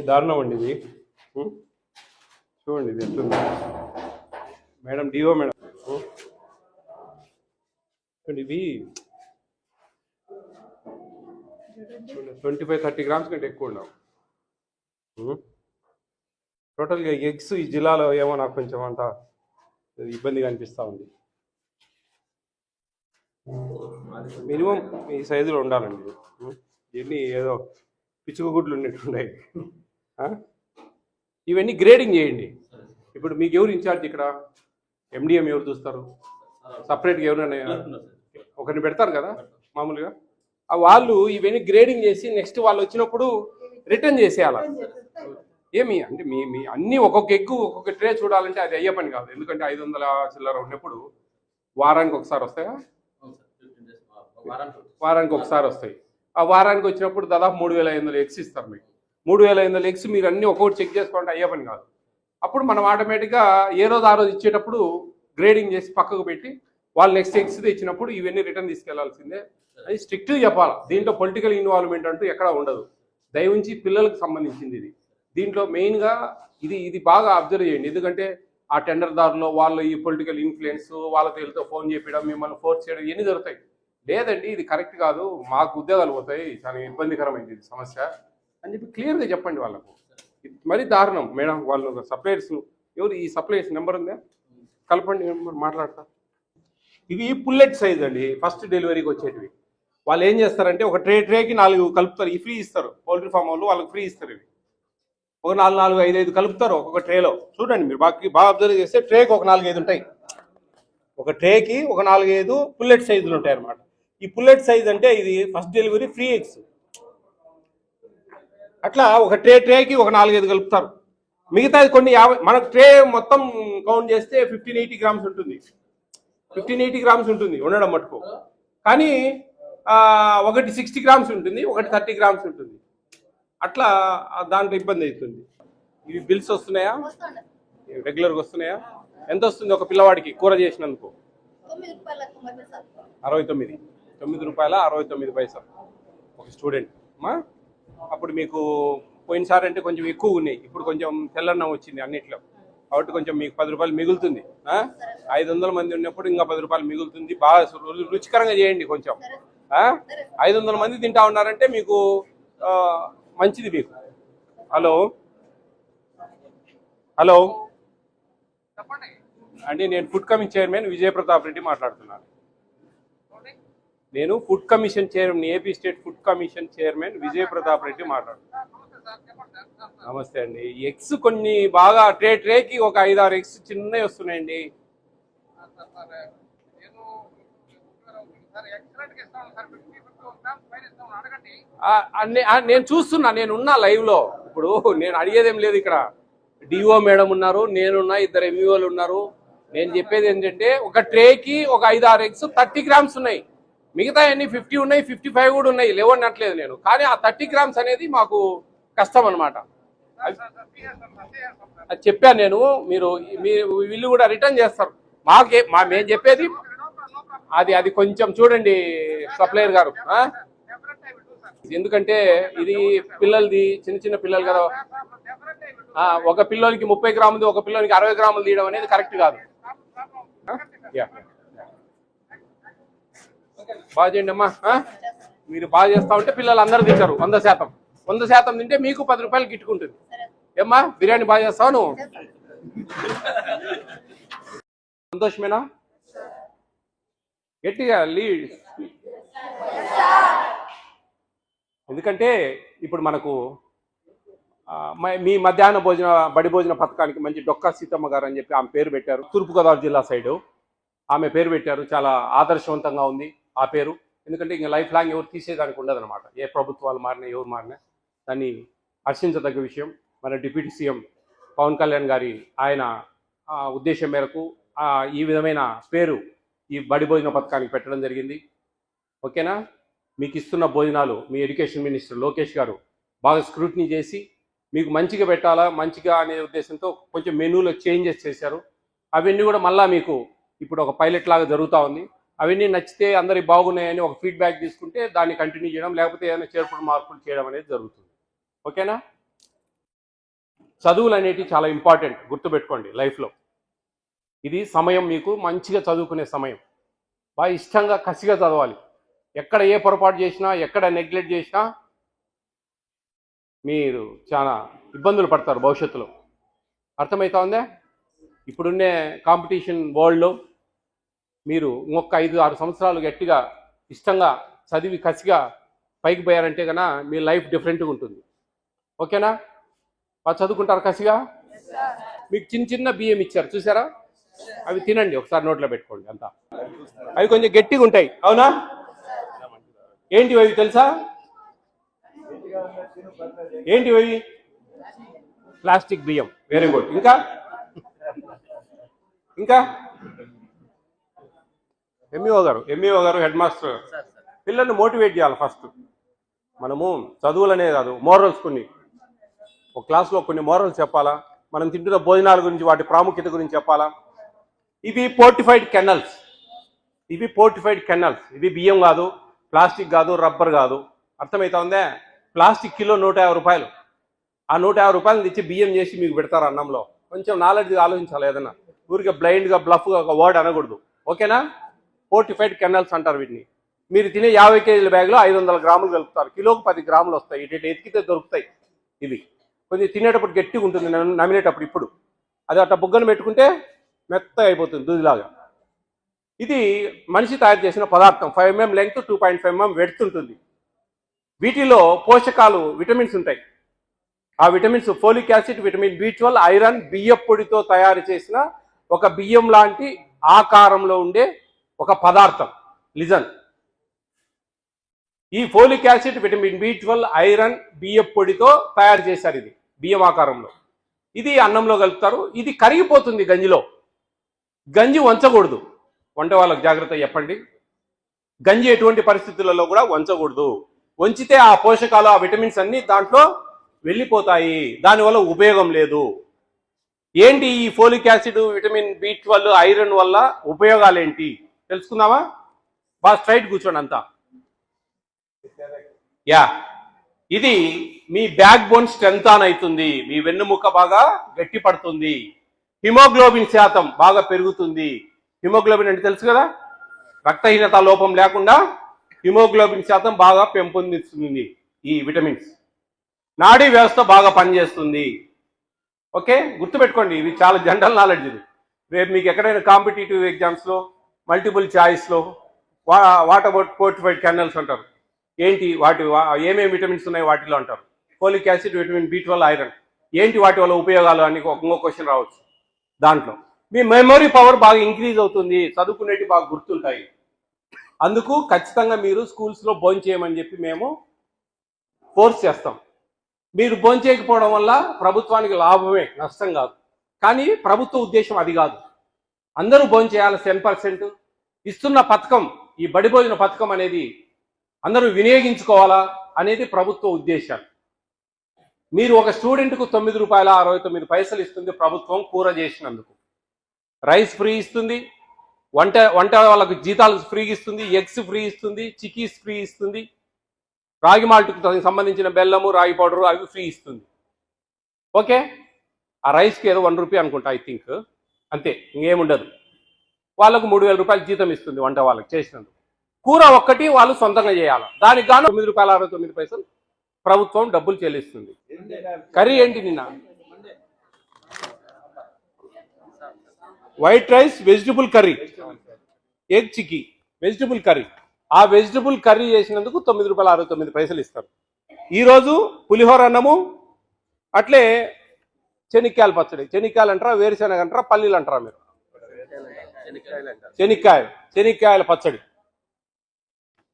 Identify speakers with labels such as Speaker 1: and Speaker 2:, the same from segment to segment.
Speaker 1: దారుణం అండి ఇది. చూడండి ఇది ఎట్లుంది మేడం, డిఓ మేడం. చూడండి ఇవి 25-30 గ్రామ్స్ కంటే ఎక్కువ ఉండవు. టోటల్గా ఎగ్స్ ఈ జిల్లాలో ఏమో నాకు కొంచెం అంత ఇబ్బందిగా అనిపిస్తూ ఉంది. మినిమం ఈ సైజులో ఉండాలండి. ఇవన్నీ ఏదో పిచ్చుక గుడ్లు ఉన్నట్టున్నాయి. ఇవన్నీ గ్రేడింగ్ చేయండి. ఇప్పుడు మీకు ఎవరు ఇన్ఛార్జ్ ఇక్కడ? ఎండిఎం ఎవరు చూస్తారు? సపరేట్గా ఎవరైనా ఒకరిని పెడతారు కదా మామూలుగా. వాళ్ళు ఇవన్నీ గ్రేడింగ్ చేసి నెక్స్ట్ వాళ్ళు వచ్చినప్పుడు రిటర్న్ చేసేయాలి. ఏమి అంటే మీ అన్నీ ఒక్కొక్క ఎగ్గు ఒక్కొక్క ట్రే చూడాలంటే అది అయ్యే పని కాదు. ఎందుకంటే 500 చిల్లర ఉన్నప్పుడు వారానికి ఒకసారి వస్తాయా? వారానికి ఒకసారి వస్తాయి. ఆ వారానికి వచ్చినప్పుడు దాదాపు 3500 ఎగ్స్ ఇస్తారు మీకు. 3500 ఎగ్స్ మీరు అన్నీ ఒక్కొక్కటి చెక్ చేసుకోవాలంటే అయ్యే పని కాదు. అప్పుడు మనం ఆటోమేటిక్గా ఏ రోజు ఆ రోజు ఇచ్చేటప్పుడు గ్రేడింగ్ చేసి పక్కకు పెట్టి వాళ్ళు నెక్స్ట్ ఎగ్స్ ఇచ్చినప్పుడు ఇవన్నీ రిటర్న్ తీసుకెళ్లాల్సిందే. అది స్ట్రిక్ట్గా చెప్పాలి. దీంట్లో పొలిటికల్ ఇన్వాల్వ్మెంట్ అంటూ ఎక్కడా ఉండదు. దయవుంచి పిల్లలకు సంబంధించింది ఇది. దీంట్లో మెయిన్గా ఇది బాగా అబ్జర్వ్ చేయండి. ఎందుకంటే ఆ టెండర్దారులో వాళ్ళ ఈ పొలిటికల్ ఇన్ఫ్లుయెన్స్, వాళ్ళతో వీళ్ళతో ఫోన్ చేయడం, మిమ్మల్ని ఫోర్స్ చేయడం ఇవన్నీ జరుగుతాయి. లేదండి ఇది కరెక్ట్ కాదు, మాకు ఉద్యోగాలు పోతాయి, చాలా ఇబ్బందికరమైంది ఇది సమస్య అని చెప్పి క్లియర్గా చెప్పండి వాళ్ళకు. మరీ దారుణం మేడం. వాళ్ళు సప్లయర్స్ ఎవరు, ఈ సప్లయర్స్ నెంబర్ ఉందా? కలపండి, మాట్లాడతా. ఇవి పుల్లెట్ సైజ్ అండి, ఫస్ట్ డెలివరీకి వచ్చేటివి. వాళ్ళు ఏం చేస్తారంటే ఒక ట్రేకి 4 కలుపుతారు. ఈ ఫ్రీ ఇస్తారు. పౌల్ట్రీ ఫామ్ వాళ్ళు వాళ్ళకి ఫ్రీ ఇస్తారు. ఇవి ఒక 4, 5 కలుపుతారు ఒక్కొక్క ట్రేలో. చూడండి మీరు బాగా అబ్జర్వ్ చేస్తే ట్రేకి ఒక 4-5 ఉంటాయి. ఒక ట్రేకి ఒక 4-5 పుల్లెట్ సైజులు ఉంటాయి అన్నమాట. ఈ పుల్లెట్ సైజ్ అంటే ఇది ఫస్ట్ డెలివరీ ఫ్రీ ఎగ్స్. అట్లా ఒక ట్రేకి ఒక 4-5 కలుపుతారు. మిగతాది కొన్ని 50, మనకు ట్రే మొత్తం కౌంట్ చేస్తే 1580 గ్రామ్స్ ఉంటుంది. 1580 గ్రామ్స్ ఉంటుంది ఉండడం మటుకు. కానీ ఒకటి 60 గ్రామ్స్ ఉంటుంది, ఒకటి 30 గ్రామ్స్ ఉంటుంది. అట్లా దాంట్లో ఇబ్బంది అవుతుంది. ఇవి బిల్స్ వస్తున్నాయా? రెగ్యులర్గా వస్తున్నాయా? ఎంత వస్తుంది ఒక పిల్లవాడికి కూర చేసినందుకు? 9 రూపాయల 69 పైసలు ఒక స్టూడెంట్. అప్పుడు మీకు పోయినసారి అంటే కొంచెం ఎక్కువ ఉన్నాయి, ఇప్పుడు కొంచెం తెల్లన్నం వచ్చింది అన్నిట్లో, కాబట్టి కొంచెం మీకు 10 రూపాయలు మిగులుతుంది. 500 మంది ఉన్నప్పుడు ఇంకా 10 రూపాయలు మిగులుతుంది. బాగా రుచికరంగా చేయండి కొంచెం. 500 మంది తింటా ఉన్నారంటే మీకు మంచిది మీకు. హలో హలో అండి, నేను food commission chairman Vijay Pratap Reddy మాట్లాడుతున్నాను. నేను food commission chairman, AP state food commission chairman Vijay Pratap Reddy మాట్లాడుతున్నాను. నమస్తే అండి. ఎగ్స్ కొన్ని బాగా ట్రేకి ఒక 5-6 ఎగ్స్ చిన్నవి వస్తున్నాయండి. నేను చూస్తున్నా, నేనున్నా లైవ్లో. ఇప్పుడు నేను అడిగేదేం లేదు. ఇక్కడ డిఓ మేడం ఉన్నారు, నేనున్నా, 2 ఎంఈఓలు ఉన్నారు. నేను చెప్పేది ఏంటంటే ఒక ట్రేకి ఒక 5-6 ఎగ్స్ 30 గ్రామ్స్ ఉన్నాయి. మిగతా అన్ని 50 ఉన్నాయి, 55 కూడా ఉన్నాయి, లేవనట్లేదు నేను. కానీ ఆ 30 గ్రామ్స్ అనేది మాకు కష్టం అనమాట. అది చెప్పాను నేను. మీరు వీళ్ళు కూడా రిటర్న్ చేస్తారు. మేము చెప్పేది అది కొంచెం చూడండి సప్లయర్ గారు. ఎందుకంటే ఇది పిల్లలది, చిన్న పిల్లలు కదా. ఒక పిల్లోనికి 30 గ్రాములు, ఒక పిల్లోనికి 60 గ్రాములు తీయడం అనేది కరెక్ట్ కాదు. బాగా చేయండి అమ్మా. మీరు బాగా చేస్తా ఉంటే పిల్లలు అందరూ తింటారు. 100% తింటే మీకు 10 రూపాయలు గిట్టుకుంటుంది. ఏమ్మా బిర్యానీ బాగా చేస్తావు నువ్వు? సంతోషమేనా? గట్టిగా లీడ్. ఎందుకంటే ఇప్పుడు మనకు మీ మధ్యాహ్న బడి భోజన పథకానికి మంచి డొక్కా సీతమ్మ గారు అని చెప్పి ఆమె పేరు పెట్టారు. తూర్పుగోదావరి జిల్లా సైడు ఆమె పేరు పెట్టారు. చాలా ఆదర్శవంతంగా ఉంది ఆ పేరు. ఎందుకంటే ఇంకా లైఫ్ లాంగ్ ఎవరు తీసేదానికి ఉండదు అనమాట. ఏ ప్రభుత్వాలు మారినా ఎవరు మారినా దాన్ని హర్షించదగ్గ విషయం. మన డిప్యూటీ సీఎం పవన్ కళ్యాణ్ గారి ఆయన ఉద్దేశం మేరకు ఈ విధమైన పేరు ఈ బడి భోజన పథకానికి పెట్టడం జరిగింది. ఓకేనా? మీకు ఇస్తున్న భోజనాలు మీ ఎడ్యుకేషన్ మినిస్టర్ లోకేష్ గారు బాగా స్క్రూటినీ చేసి మీకు మంచిగా పెట్టాలా, మంచిగా అనే ఉద్దేశంతో కొంచెం మెనూలో చేంజెస్ చేశారు. అవన్నీ కూడా మళ్ళీ మీకు ఇప్పుడు ఒక పైలట్ లాగా జరుగుతూ ఉంది. అవన్నీ నచ్చితే అందరికి బాగున్నాయని ఒక ఫీడ్బ్యాక్ తీసుకుంటే దాన్ని కంటిన్యూ చేయడం, లేకపోతే ఏదైనా చేర్పుడు మార్పులు చేయడం అనేది జరుగుతుంది. ఓకేనా? చదువులు అనేటివి చాలా ఇంపార్టెంట్, గుర్తుపెట్టుకోండి లైఫ్లో. ఇది సమయం మీకు మంచిగా చదువుకునే సమయం. బాగా ఇష్టంగా కసిగా చదవాలి. ఎక్కడ ఏ పొరపాటు చేసినా, ఎక్కడ నెగ్లెక్ట్ చేసినా మీరు చాలా ఇబ్బందులు పడతారు భవిష్యత్తులో. అర్థమవుతా ఉందే? ఇప్పుడున్నే కాంపిటీషన్ వరల్డ్లో మీరు ఇంకొక 5-6 సంవత్సరాలు గట్టిగా ఇష్టంగా చదివి కసిగా పైకి పోయారంటే కన్నా మీ లైఫ్ డిఫరెంట్గా ఉంటుంది. ఓకేనా? బాగా చదువుకుంటారు కసిగా. మీకు చిన్న చిన్న బియ్యం ఇచ్చారు చూసారా, అవి తినండి, ఒకసారి నోట్లో పెట్టుకోండి అంతా. అవి కొంచెం గట్టిగా ఉంటాయి, అవునా? ఏంటివి అవి తెలుసా? ఏంటివి అవి? ప్లాస్టిక్ బియ్యం. Very good. ఇంకా ఇంకా ఎంఈఓ గారు హెడ్ మాస్టర్ పిల్లల్ని మోటివేట్ చేయాలి. ఫస్ట్ మనము చదువులనే కాదు, మోరల్స్ ఒక క్లాస్లో కొన్ని మోరల్స్ చెప్పాలా, మనం తింటున్న భోజనాల గురించి వాటి ప్రాముఖ్యత గురించి చెప్పాలా. ఇవి పోర్టిఫైడ్ కెన్నల్స్, ఇవి బియ్యం కాదు, ప్లాస్టిక్ కాదు, రబ్బర్ కాదు. అర్థమవుతా ఉందే? ప్లాస్టిక్ కిలో 150 రూపాయలు. ఆ 150 రూపాయలు తెచ్చి బియ్యం చేసి మీకు పెడతారు అన్నంలో. కొంచెం నాలెడ్జ్గా ఆలోచించాలి. ఏదన్నా ఊరికే బ్లైండ్గా బ్లఫ్గా ఒక వర్డ్ అనకూడదు. ఓకేనా? పోర్టిఫైడ్ కెన్నల్స్ అంటారు వీటిని. మీరు తినే 50 కేజీల బ్యాగ్లో 500 గ్రాములు కలుపుతారు. కిలోకి 10 గ్రాములు వస్తాయి. ఇటు ఎతికితే దొరుకుతాయి. ఇవి కొంచెం తినేటప్పుడు గట్టిగా ఉంటుంది, నమిలేటప్పుడు. ఇప్పుడు అది అట్లా బుగ్గను పెట్టుకుంటే మెత్తగా అయిపోతుంది, దూదిలాగా. ఇది మనిషి తయారు చేసిన పదార్థం. 5 mm లెంగ్త్, 2.5 mm వెడ్త్ ఉంటుంది. వీటిలో పోషకాలు, విటమిన్స్ ఉంటాయి. ఆ vitamins folic acid, vitamin B12, iron, బియ్యం పొడితో తయారు చేసిన ఒక బియ్యం లాంటి ఆకారంలో ఉండే ఒక పదార్థం. లిజన్, ఈ folic acid, vitamin B12, iron, బియ్యం పొడితో తయారు చేశారు. ఇది బియ్యం ఆకారంలో. ఇది అన్నంలో కలుపుతారు. ఇది కరిగిపోతుంది గంజిలో. గంజి వంచకూడదు. వంట వాళ్ళకు జాగ్రత్త చెప్పండి. గంజి ఎటువంటి పరిస్థితులలో కూడా వంచకూడదు. వంచితే ఆ పోషకాలు, ఆ విటమిన్స్ అన్ని దాంట్లో వెళ్ళిపోతాయి. దానివల్ల ఉపయోగం లేదు. ఏంటి ఈ folic acid, vitamin B12, iron వల్ల ఉపయోగాలు ఏంటి తెలుసుకుందామా? బాగా స్ట్రైట్ కూర్చోండి అంతా. ఇది మీ బ్యాక్ బోన్ స్ట్రెంత్ ఆన్ అవుతుంది. మీ వెన్నుముక్క బాగా గట్టి పడుతుంది. హిమోగ్లోబిన్ శాతం బాగా పెరుగుతుంది. హిమోగ్లోబిన్ అంటే తెలుసు కదా, రక్తహీనత లోపం లేకుండా హిమోగ్లోబిన్ శాతం బాగా పెంపొందిస్తుంది ఈ విటమిన్స్. నాడీ వ్యవస్థ బాగా పనిచేస్తుంది. ఓకే, గుర్తుపెట్టుకోండి, ఇవి చాలా జనరల్ నాలెడ్జ్. ఇది రేపు మీకు ఎక్కడైనా కాంపిటేటివ్ ఎగ్జామ్స్లో, మల్టిపుల్ చాయిస్లో వాట్ అబౌట్ పోర్టిఫైడ్ కెన్నల్స్ అంటారు. ఏంటి వాటి ఏమేమి విటమిన్స్ ఉన్నాయి వాటిలో అంటారు. Folic acid, vitamin B12, iron ఏంటి, వాటి వల్ల ఉపయోగాలు అని ఇంకో క్వశ్చన్ రావచ్చు. దాంట్లో మీ మెమొరీ పవర్ బాగా ఇంక్రీజ్ అవుతుంది. చదువుకునేవి బాగా గుర్తుంటాయి. అందుకు ఖచ్చితంగా మీరు స్కూల్స్లో భోంచేయమని చెప్పి మేము ఫోర్స్ చేస్తాం. మీరు భోంచేయకపోవడం వల్ల ప్రభుత్వానికి లాభమే, నష్టం కాదు. కానీ ప్రభుత్వ ఉద్దేశం అది కాదు. అందరూ భోంచేయాలి. 10% ఇస్తున్న పథకం, ఈ బడి భోజన పథకం అనేది అందరూ వినియోగించుకోవాలా అనేది ప్రభుత్వ ఉద్దేశాలు. మీరు ఒక స్టూడెంట్కు ₹9.69 ఇస్తుంది ప్రభుత్వం కూర చేసినందుకు. రైస్ ఫ్రీ ఇస్తుంది, వంట వాళ్ళకు జీతాలు ఫ్రీగా ఇస్తుంది, ఎగ్స్ ఫ్రీ ఇస్తుంది, చిక్కీస్ ఫ్రీ ఇస్తుంది, రాగి మాల్ట్కు సంబంధించిన బెల్లము, రాగి పౌడరు అవి ఫ్రీ ఇస్తుంది. ఓకే, ఆ రైస్కి ఏదో ₹1 అనుకుంటా, ఐ థింక్, అంతే, ఇంకేముండదు. వాళ్ళకు ₹3,000 జీతం ఇస్తుంది వంట వాళ్ళకి చేసినందుకు. కూర ఒక్కటి వాళ్ళు సొంతంగా చేయాలి. దానికి గాను ₹9.69 ప్రభుత్వం డబ్బులు చెల్లిస్తుంది. కర్రీ ఏంటి నిన్న? White rice, vegetable curry, egg chikki, vegetable curry. ఆ వెజిటబుల్ కర్రీ చేసినందుకు ₹9.69 ఇస్తారు. ఈరోజు పులిహోర అన్నము, అట్లే చెనిక్కాయల పచ్చడి. చెనిక్కాయలు అంటారా, వేరుశెనగ అంటారా, పల్లీలు అంటారా మీరు? చెనిక్కాయల పచ్చడి,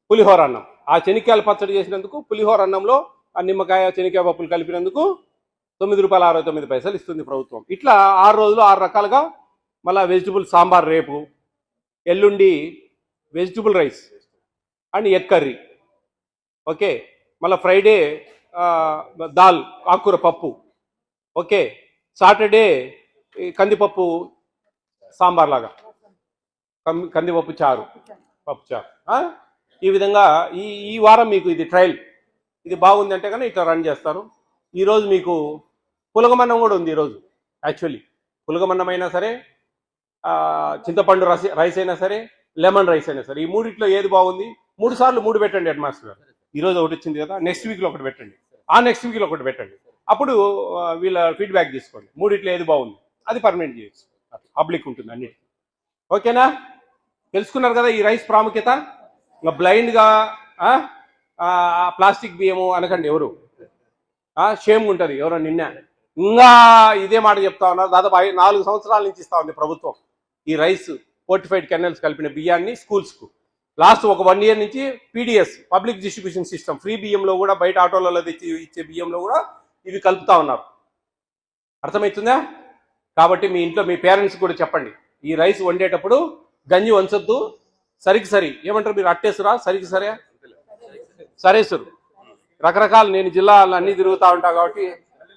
Speaker 1: పులిహోర అన్నం. ఆ చెనిక్కాయల పచ్చడి చేసినందుకు, పులిహోర అన్నంలో ఆ నిమ్మకాయ, చెనిక్కాయ పప్పులు కలిపినందుకు ₹9.69 ఇస్తుంది ప్రభుత్వం. ఇట్లా 6 రోజులు 6 రకాలుగా. మళ్ళీ వెజిటబుల్ సాంబార్ రేపు, ఎల్లుండి vegetable rice and egg curry. Okay, మళ్ళీ ఫ్రైడే దాల్, ఆకుకూర పప్పు. ఓకే, సాటర్డే కందిపప్పు సాంబార్ లాగా, కందిపప్పు చారు, పప్పు చారు. ఈ విధంగా ఈ వారం మీకు ఇది ట్రయల్. ఇది బాగుంది అంటే కానీ ఇట్లా రన్ చేస్తారు. ఈరోజు మీకు పులగమన్నం కూడా ఉంది ఈరోజు. యాక్చువల్లీ పులగమన్నం అయినా సరే, చింతపండు రైస్ అయినా సరే, లెమన్ రైస్ అయినా సరే, ఈ మూడిట్లో ఏది బాగుంది? 3 సార్లు 3 పెట్టండి హెడ్ మాస్టర్ గారు. ఈరోజు ఒకటి వచ్చింది కదా, నెక్స్ట్ వీక్లో ఒకటి పెట్టండి, ఆ నెక్స్ట్ వీక్లో ఒకటి పెట్టండి. అప్పుడు వీళ్ళ ఫీడ్బ్యాక్ తీసుకోండి, మూడిట్లో ఏది బాగుంది అది పర్మనెంట్ చేయొచ్చు. పబ్లిక్ ఉంటుంది అన్నిటి. ఓకేనా? తెలుసుకున్నారు కదా ఈ రైస్ ప్రాముఖ్యత. ఇంకా బ్లైండ్గా ప్లాస్టిక్ బియ్యము అనకండి ఎవరు. షేమ్ ఉంటుంది ఎవరో నిన్న ఇంకా ఇదే మాట చెప్తా ఉన్నారు. దాదాపు 4 సంవత్సరాల నుంచి ఇస్తా ఉంది ప్రభుత్వం ఈ రైస్ ఫోర్టిఫైడ్ కెనల్స్ కలిపిన బియ్యాన్ని స్కూల్స్కు. లాస్ట్ ఒక 1 ఇయర్ నుంచి PDS public distribution system free బియ్యంలో కూడా, బయట ఆటోలలో తెచ్చి ఇచ్చే బియ్యంలో కూడా ఇవి కలుపుతా ఉన్నారు. అర్థమవుతుందా? కాబట్టి మీ ఇంట్లో మీ పేరెంట్స్ కూడా చెప్పండి, ఈ రైస్ వండేటప్పుడు గంజి వంచొద్దు, సరికి సరి ఏమంటారు మీరు, అట్టేసురా, సరికి సరే, సరేసురు రకరకాల. నేను జిల్లాలు అన్నీ తిరుగుతూ ఉంటాను కాబట్టి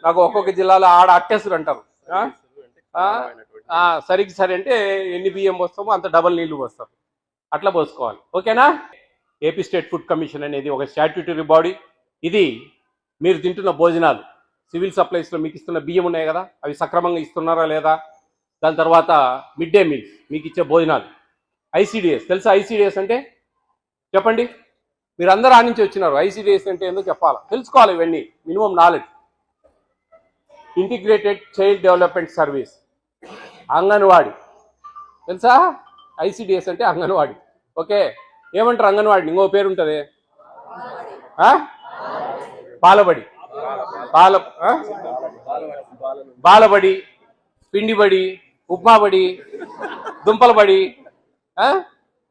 Speaker 1: నాకు ఒక్కొక్క జిల్లాలో ఆడ అట్టేసురు అంటారు. సరికి సరి అంటే ఎన్ని బియ్యం పోస్తామో అంత డబల్ నీళ్లు పోస్తారు, అట్లా పోసుకోవాలి. ఓకేనా? ఏపీ స్టేట్ ఫుడ్ కమిషన్ అనేది ఒక స్టాట్యూటరీ బాడీ. ఇది మీరు తింటున్న భోజనాలు, సివిల్ సప్లైస్లో మీకు ఇస్తున్న బియ్యం ఉన్నాయి కదా, అవి సక్రమంగా ఇస్తున్నారా లేదా, దాని తర్వాత మిడ్ డే మీల్స్ మీకు ఇచ్చే భోజనాలు, ఐసీడిఎస్ తెలుసా? ఐసీడిఎస్ అంటే చెప్పండి, మీరు అందరూ ఆ నుంచి వచ్చినారు. ఐసీడిఎస్ అంటే ఏందో చెప్పాలి, తెలుసుకోవాలి ఇవన్నీ, minimum knowledge. Integrated child development service, anganwadi తెలుసా? ఐసీడిఎస్ అంటే అంగన్వాడీ. ఓకే, ఏమంటారు అంగన్వాడిని? ఇంకో పేరు ఉంటుంది, పాలబడి, బాలబడి, పిండిబడి, ఉప్మాబడి, దుంపలబడి,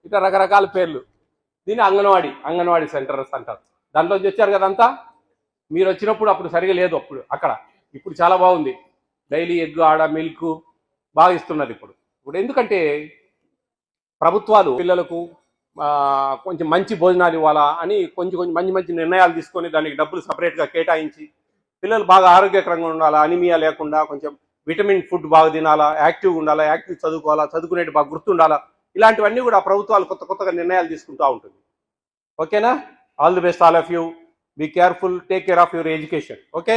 Speaker 1: ఇట్లా రకరకాల పేర్లు. దీన్ని అంగన్వాడీ సెంటర్స్ అంటారు. దాంట్లోంచి వచ్చారు కదంతా. మీరు వచ్చినప్పుడు అప్పుడు సరిగా లేదు అప్పుడు అక్కడ, ఇప్పుడు చాలా బాగుంది. డైలీ ఎగ్, ఆడ మిల్క్ బాగా ఇస్తున్నది ఇప్పుడు. ఎందుకంటే ప్రభుత్వాలు పిల్లలకు కొంచెం మంచి భోజనాలు ఇవ్వాలా అని కొంచెం మంచి నిర్ణయాలు తీసుకొని దానికి డబ్బులు సపరేట్గా కేటాయించి, పిల్లలు బాగా ఆరోగ్యకరంగా ఉండాలా, అనిమియా లేకుండా కొంచెం విటమిన్ ఫుడ్ బాగా తినాలా, యాక్టివ్గా ఉండాలా, యాక్టివ్ చదువుకోవాలా, చదువుకునేది బాగా గుర్తుండాలా, ఇలాంటివన్నీ కూడా ప్రభుత్వాలు కొత్తగా నిర్ణయాలు తీసుకుంటూ ఉంటుంది. ఓకేనా? All the best all of you. Be careful, take care of your education. Okay.